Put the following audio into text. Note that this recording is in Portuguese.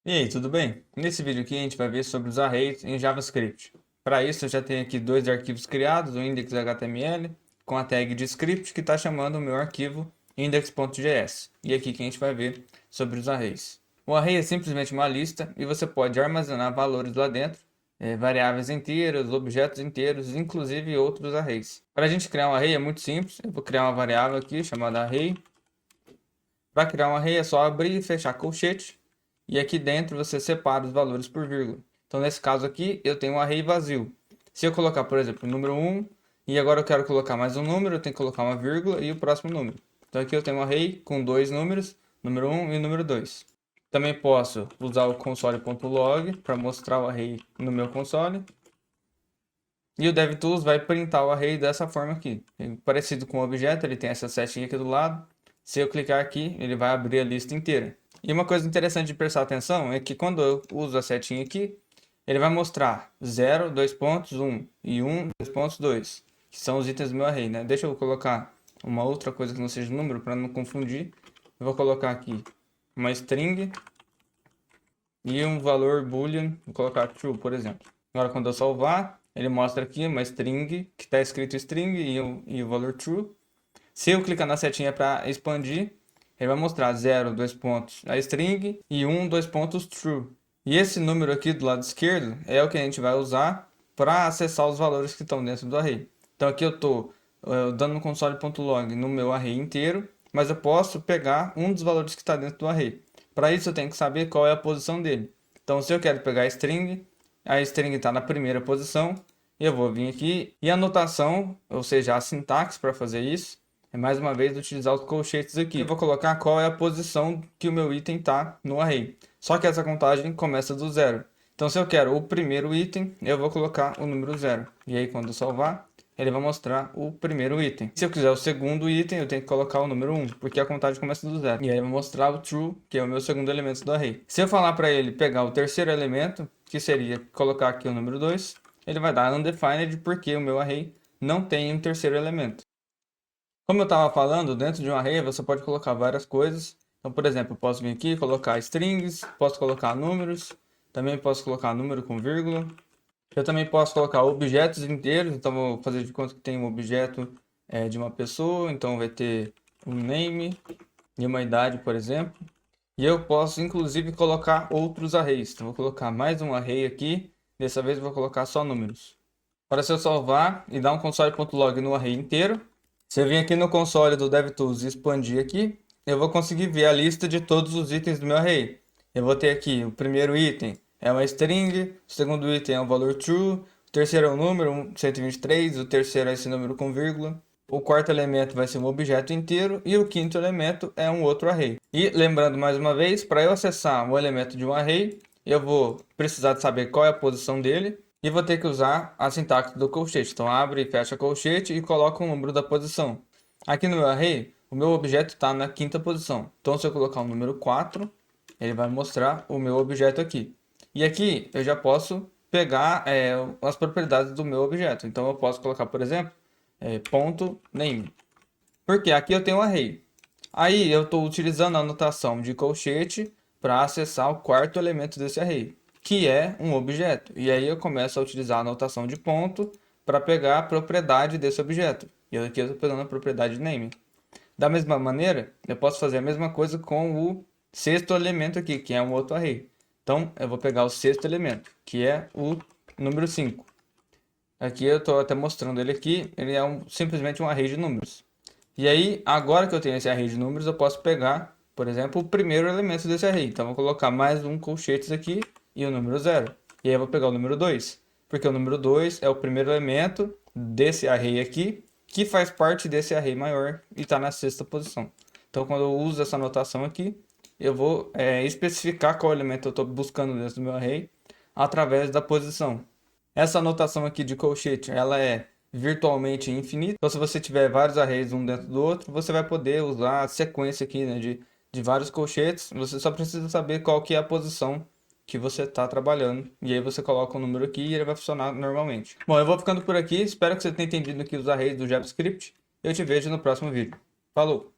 E aí, tudo bem? Nesse vídeo aqui a gente vai ver sobre os arrays em JavaScript. Para isso eu já tenho aqui dois arquivos criados, o index.html com a tag de script que está chamando o meu arquivo index.js. E aqui que a gente vai ver sobre os arrays. O array é simplesmente uma lista e você pode armazenar valores lá dentro, variáveis inteiras, objetos inteiros, inclusive outros arrays. Para a gente criar um array é muito simples, eu vou criar uma variável aqui chamada array. Para criar um array é só abrir e fechar colchete. E aqui dentro você separa os valores por vírgula. Então nesse caso aqui eu tenho um array vazio. Se eu colocar, por exemplo, o número 1 e agora eu quero colocar mais um número, eu tenho que colocar uma vírgula e o próximo número. Então aqui eu tenho um array com dois números, número 1 e número 2. Também posso usar o console.log para mostrar o array no meu console. E o DevTools vai printar o array dessa forma aqui. Parecido com o objeto, ele tem essa setinha aqui do lado. Se eu clicar aqui, ele vai abrir a lista inteira. E uma coisa interessante de prestar atenção é que quando eu uso a setinha aqui, ele vai mostrar 0, 2 pontos, 1 e 1, 2 pontos, 2, que são os itens do meu array, né? Deixa eu colocar uma outra coisa que não seja número para não confundir. Eu vou colocar aqui uma string e um valor boolean, vou colocar true, por exemplo. Agora quando eu salvar, ele mostra aqui uma string, que está escrito string e o valor true. Se eu clicar na setinha para expandir, ele vai mostrar 0, 2 pontos a string e 1, 2 pontos true. E esse número aqui do lado esquerdo é o que a gente vai usar para acessar os valores que estão dentro do array. Então aqui eu estou dando no console.log no meu array inteiro, mas eu posso pegar um dos valores que está dentro do array. Para isso eu tenho que saber qual é a posição dele. Então se eu quero pegar a string está na primeira posição, eu vou vir aqui e a notação, ou seja, a sintaxe para fazer isso, é mais uma vez utilizar os colchetes aqui. Eu vou colocar qual é a posição que o meu item está no array. Só que essa contagem começa do zero. Então se eu quero o primeiro item, eu vou colocar o número 0. E aí quando eu salvar, ele vai mostrar o primeiro item. Se eu quiser o segundo item, eu tenho que colocar o número 1, porque a contagem começa do zero. E aí vai mostrar o true, que é o meu segundo elemento do array. Se eu falar para ele pegar o terceiro elemento, que seria colocar aqui o número 2, ele vai dar undefined, porque o meu array não tem um terceiro elemento. Como eu estava falando, dentro de um array você pode colocar várias coisas. Então, por exemplo, eu posso vir aqui e colocar strings, posso colocar números, também posso colocar número com vírgula. Eu também posso colocar objetos inteiros, então vou fazer de conta que tem um objeto de uma pessoa, então vai ter um name e uma idade, por exemplo. E eu posso inclusive colocar outros arrays. Então vou colocar mais um array aqui, dessa vez eu vou colocar só números. Para se eu salvar e dar um console.log no array inteiro, se eu vir aqui no console do DevTools e expandir aqui, eu vou conseguir ver a lista de todos os itens do meu array. Eu vou ter aqui o primeiro item é uma string, o segundo item é um valor true, o terceiro é um número, 123, o terceiro é esse número com vírgula, o quarto elemento vai ser um objeto inteiro e o quinto elemento é um outro array. E lembrando mais uma vez, para eu acessar um elemento de um array, eu vou precisar de saber qual é a posição dele, e vou ter que usar a sintaxe do colchete. Então abre e fecha colchete e coloca o número da posição. Aqui no meu array, o meu objeto está na quinta posição. Então se eu colocar o número 4, ele vai mostrar o meu objeto aqui. E aqui eu já posso pegar as propriedades do meu objeto. Então eu posso colocar, por exemplo, ponto name. Porque aqui eu tenho um array. Aí eu estou utilizando a notação de colchete para acessar o quarto elemento desse array, que é um objeto. E aí eu começo a utilizar a notação de ponto para pegar a propriedade desse objeto. E aqui eu estou pegando a propriedade name. Da mesma maneira, eu posso fazer a mesma coisa com o sexto elemento aqui, que é um outro array. Então, eu vou pegar o sexto elemento, que é o número 5. Aqui eu estou até mostrando ele aqui, ele é simplesmente um array de números. E aí, agora que eu tenho esse array de números, eu posso pegar, por exemplo, o primeiro elemento desse array. Então, eu vou colocar mais um colchetes aqui e o número 0. E aí eu vou pegar o número 2, porque o número 2 é o primeiro elemento desse array aqui, que faz parte desse array maior e está na sexta posição. Então, quando eu uso essa notação aqui, eu vou especificar qual elemento eu estou buscando dentro do meu array através da posição. Essa anotação aqui de colchete, ela é virtualmente infinita. Então, se você tiver vários arrays um dentro do outro, você vai poder usar a sequência aqui, né, de vários colchetes. Você só precisa saber qual que é a posição que você está trabalhando. E aí você coloca o número aqui e ele vai funcionar normalmente. Bom, eu vou ficando por aqui. Espero que você tenha entendido aqui os arrays do JavaScript. Eu te vejo no próximo vídeo. Falou!